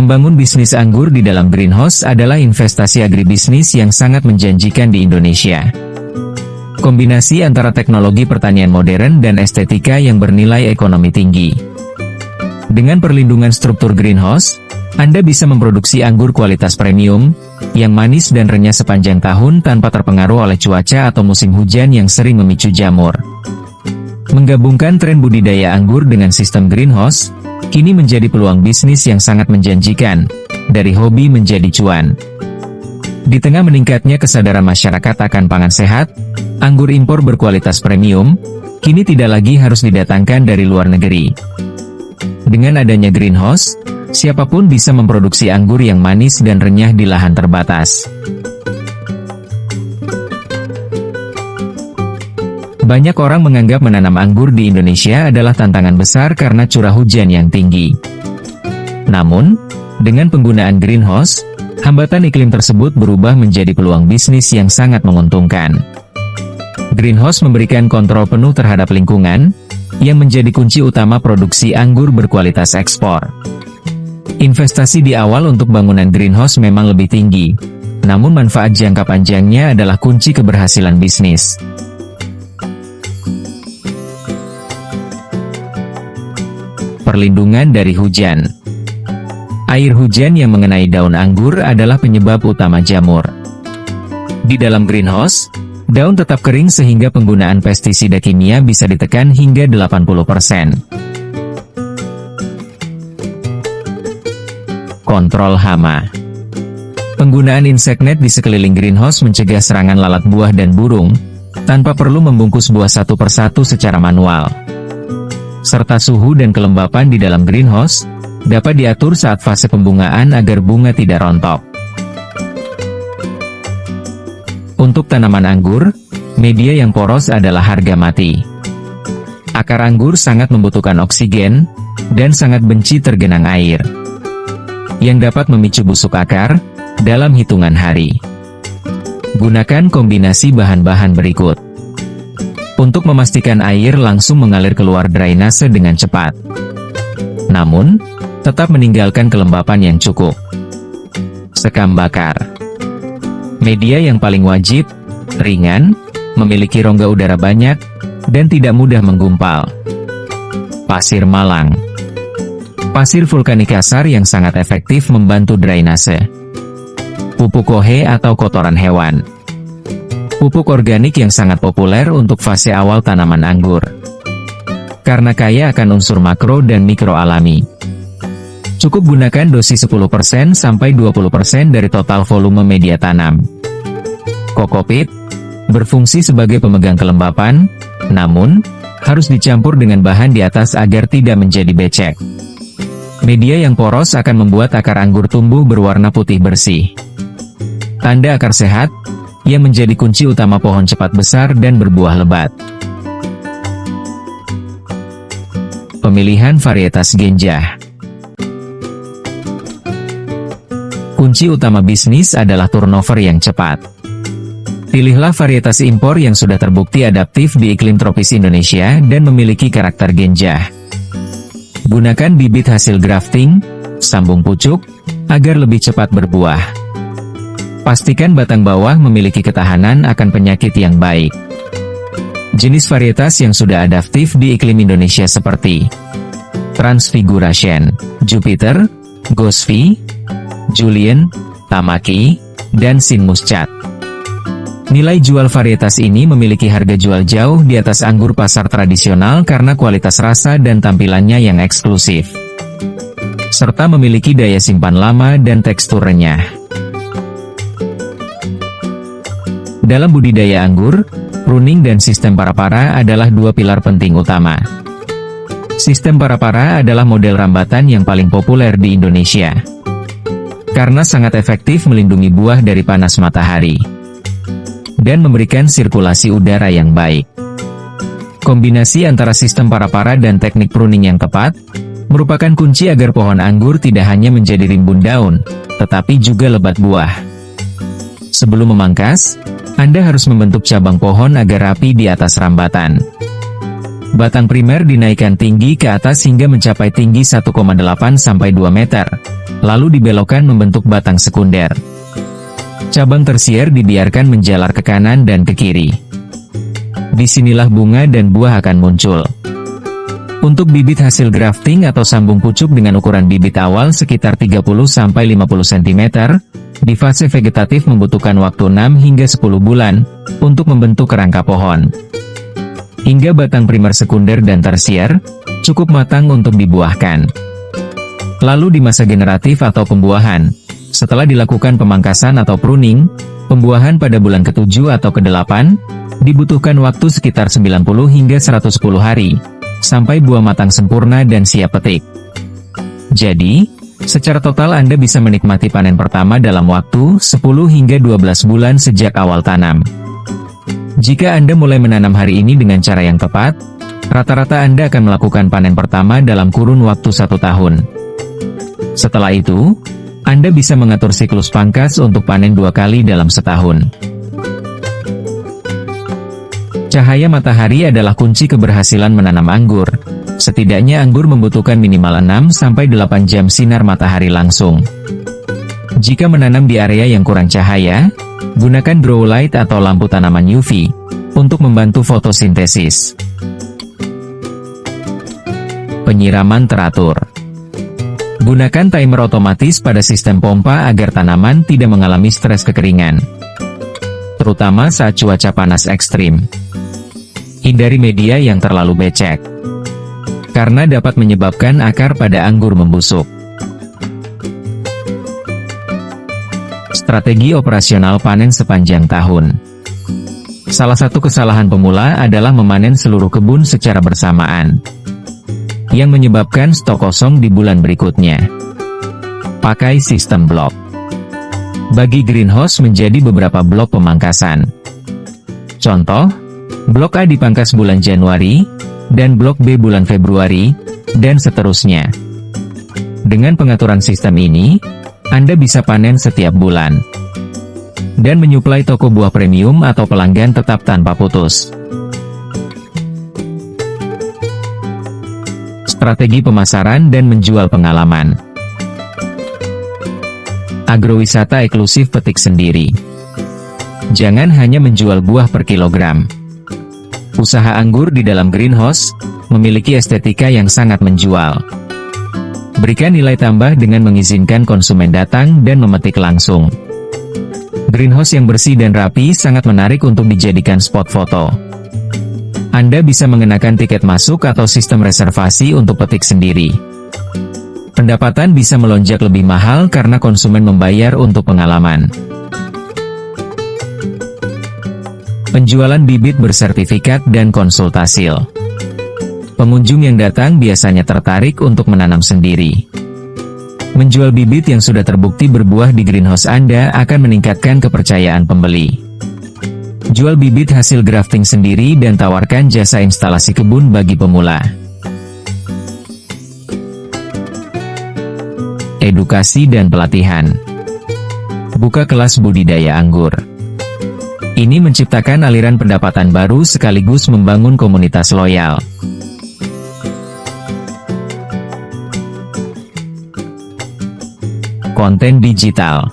Membangun bisnis anggur di dalam greenhouse adalah investasi agribisnis yang sangat menjanjikan di Indonesia. Kombinasi antara teknologi pertanian modern dan estetika yang bernilai ekonomi tinggi. Dengan perlindungan struktur greenhouse, Anda bisa memproduksi anggur kualitas premium, yang manis dan renyah sepanjang tahun tanpa terpengaruh oleh cuaca atau musim hujan yang sering memicu jamur. Menggabungkan tren budidaya anggur dengan sistem greenhouse, kini menjadi peluang bisnis yang sangat menjanjikan, dari hobi menjadi cuan. Di tengah meningkatnya kesadaran masyarakat akan pangan sehat, anggur impor berkualitas premium, kini tidak lagi harus didatangkan dari luar negeri. Dengan adanya greenhouse, siapapun bisa memproduksi anggur yang manis dan renyah di lahan terbatas. Banyak orang menganggap menanam anggur di Indonesia adalah tantangan besar karena curah hujan yang tinggi. Namun, dengan penggunaan greenhouse, hambatan iklim tersebut berubah menjadi peluang bisnis yang sangat menguntungkan. Greenhouse memberikan kontrol penuh terhadap lingkungan, yang menjadi kunci utama produksi anggur berkualitas ekspor. Investasi di awal untuk bangunan greenhouse memang lebih tinggi, namun manfaat jangka panjangnya adalah kunci keberhasilan bisnis. Perlindungan dari hujan. Air hujan yang mengenai daun anggur adalah penyebab utama jamur. Di dalam greenhouse, daun tetap kering sehingga penggunaan pestisida kimia bisa ditekan hingga 80%. Kontrol hama. Penggunaan insect net di sekeliling greenhouse mencegah serangan lalat buah dan burung, tanpa perlu membungkus buah satu persatu secara manual. Serta suhu dan kelembapan di dalam greenhouse, dapat diatur saat fase pembungaan agar bunga tidak rontok. Untuk tanaman anggur, media yang poros adalah harga mati. Akar anggur sangat membutuhkan oksigen, dan sangat benci tergenang air, yang dapat memicu busuk akar, dalam hitungan hari. Gunakan kombinasi bahan-bahan berikut. Untuk memastikan air langsung mengalir keluar drainase dengan cepat. Namun, tetap meninggalkan kelembapan yang cukup. Sekam bakar. Media yang paling wajib, ringan, memiliki rongga udara banyak, dan tidak mudah menggumpal. Pasir malang. Pasir vulkanik kasar yang sangat efektif membantu drainase. Pupuk kohe atau kotoran hewan. Pupuk organik yang sangat populer untuk fase awal tanaman anggur. Karena kaya akan unsur makro dan mikro alami. Cukup gunakan dosis 10% sampai 20% dari total volume media tanam. Kokopit berfungsi sebagai pemegang kelembapan, namun harus dicampur dengan bahan di atas agar tidak menjadi becek. Media yang poros akan membuat akar anggur tumbuh berwarna putih bersih. Tanda akar sehat, yang menjadi kunci utama pohon cepat besar dan berbuah lebat. Pemilihan varietas genjah. Kunci utama bisnis adalah turnover yang cepat. Pilihlah varietas impor yang sudah terbukti adaptif di iklim tropis Indonesia dan memiliki karakter genjah. Gunakan bibit hasil grafting, sambung pucuk, agar lebih cepat berbuah. Pastikan batang bawah memiliki ketahanan akan penyakit yang baik. Jenis varietas yang sudah adaptif di iklim Indonesia seperti Transfiguration, Jupiter, Gosvi, Julian, Tamaki, dan Sin Muscat. Nilai jual varietas ini memiliki harga jual jauh di atas anggur pasar tradisional karena kualitas rasa dan tampilannya yang eksklusif, serta memiliki daya simpan lama dan tekstur renyah. Dalam budidaya anggur, pruning dan sistem para-para adalah dua pilar penting utama. Sistem para-para adalah model rambatan yang paling populer di Indonesia. Karena sangat efektif melindungi buah dari panas matahari. Dan memberikan sirkulasi udara yang baik. Kombinasi antara sistem para-para dan teknik pruning yang tepat, merupakan kunci agar pohon anggur tidak hanya menjadi rimbun daun, tetapi juga lebat buah. Sebelum memangkas, Anda harus membentuk cabang pohon agar rapi di atas rambatan. Batang primer dinaikkan tinggi ke atas hingga mencapai tinggi 1,8 sampai 2 meter, lalu dibelokkan membentuk batang sekunder. Cabang tersier dibiarkan menjalar ke kanan dan ke kiri. Disinilah bunga dan buah akan muncul. Untuk bibit hasil grafting atau sambung pucuk dengan ukuran bibit awal sekitar 30-50 cm, di fase vegetatif membutuhkan waktu 6 hingga 10 bulan, untuk membentuk kerangka pohon. Hingga batang primer sekunder dan tersier, cukup matang untuk dibuahkan. Lalu di masa generatif atau pembuahan, setelah dilakukan pemangkasan atau pruning, pembuahan pada bulan ke-7 atau ke-8, dibutuhkan waktu sekitar 90 hingga 110 hari, sampai buah matang sempurna dan siap petik. Jadi, secara total Anda bisa menikmati panen pertama dalam waktu 10 hingga 12 bulan sejak awal tanam. Jika Anda mulai menanam hari ini dengan cara yang tepat, rata-rata Anda akan melakukan panen pertama dalam kurun waktu 1 tahun. Setelah itu, Anda bisa mengatur siklus pangkas untuk panen 2 kali dalam setahun. Cahaya matahari adalah kunci keberhasilan menanam anggur. Setidaknya anggur membutuhkan minimal 6-8 jam sinar matahari langsung. Jika menanam di area yang kurang cahaya, gunakan grow light atau lampu tanaman UV untuk membantu fotosintesis. Penyiraman teratur. Gunakan timer otomatis pada sistem pompa agar tanaman tidak mengalami stres kekeringan, terutama saat cuaca panas ekstrim. Hindari media yang terlalu becek, karena dapat menyebabkan akar pada anggur membusuk. Strategi operasional panen sepanjang tahun. Salah satu kesalahan pemula adalah memanen seluruh kebun secara bersamaan, yang menyebabkan stok kosong di bulan berikutnya. Pakai sistem blok. Bagi greenhouse menjadi beberapa blok pemangkasan. Contoh, blok A dipangkas bulan Januari, dan blok B bulan Februari, dan seterusnya. Dengan pengaturan sistem ini, Anda bisa panen setiap bulan, dan menyuplai toko buah premium atau pelanggan tetap tanpa putus. Strategi pemasaran dan menjual pengalaman. Agrowisata eksklusif petik sendiri. Jangan hanya menjual buah per kilogram. Usaha anggur di dalam greenhouse memiliki estetika yang sangat menjual. Berikan nilai tambah dengan mengizinkan konsumen datang dan memetik langsung. Greenhouse yang bersih dan rapi sangat menarik untuk dijadikan spot foto. Anda bisa mengenakan tiket masuk atau sistem reservasi untuk petik sendiri. Pendapatan bisa melonjak lebih mahal karena konsumen membayar untuk pengalaman. Penjualan bibit bersertifikat dan konsultasi. Pengunjung yang datang biasanya tertarik untuk menanam sendiri. Menjual bibit yang sudah terbukti berbuah di greenhouse Anda akan meningkatkan kepercayaan pembeli. Jual bibit hasil grafting sendiri dan tawarkan jasa instalasi kebun bagi pemula. Edukasi dan pelatihan. Buka kelas budidaya anggur. Ini menciptakan aliran pendapatan baru sekaligus membangun komunitas loyal. Konten digital.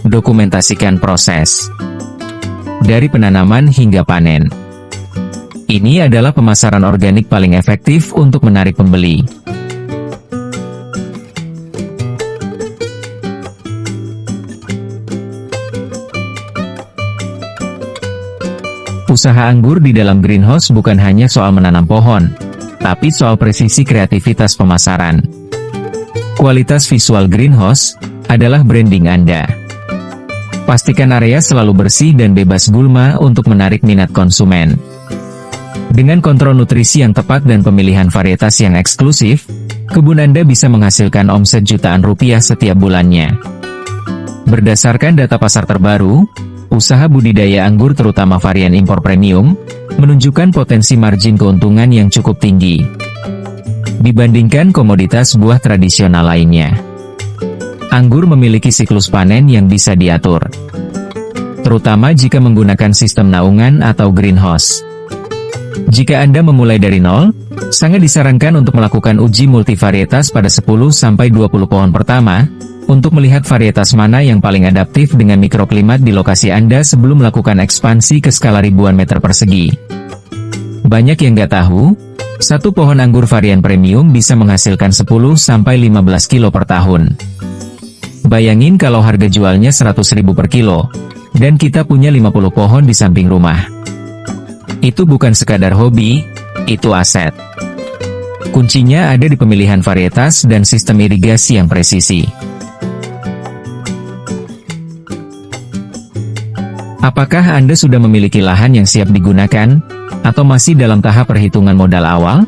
Dokumentasikan proses dari penanaman hingga panen. Ini adalah pemasaran organik paling efektif untuk menarik pembeli. Usaha anggur di dalam greenhouse bukan hanya soal menanam pohon, tapi soal presisi kreativitas pemasaran. Kualitas visual greenhouse adalah branding Anda. Pastikan area selalu bersih dan bebas gulma untuk menarik minat konsumen. Dengan kontrol nutrisi yang tepat dan pemilihan varietas yang eksklusif, kebun Anda bisa menghasilkan omset jutaan rupiah setiap bulannya. Berdasarkan data pasar terbaru, usaha budidaya anggur terutama varian impor premium, menunjukkan potensi margin keuntungan yang cukup tinggi dibandingkan komoditas buah tradisional lainnya. Anggur memiliki siklus panen yang bisa diatur, terutama jika menggunakan sistem naungan atau greenhouse. Jika Anda memulai dari nol, sangat disarankan untuk melakukan uji multivarietas pada 10-20 pohon pertama, untuk melihat varietas mana yang paling adaptif dengan mikroklimat di lokasi Anda sebelum melakukan ekspansi ke skala ribuan meter persegi. Banyak yang nggak tahu, satu pohon anggur varian premium bisa menghasilkan 10-15 kilo per tahun. Bayangin kalau harga jualnya 100.000 per kilo, dan kita punya 50 pohon di samping rumah. Itu bukan sekadar hobi, itu aset. Kuncinya ada di pemilihan varietas dan sistem irigasi yang presisi. Apakah Anda sudah memiliki lahan yang siap digunakan, atau masih dalam tahap perhitungan modal awal?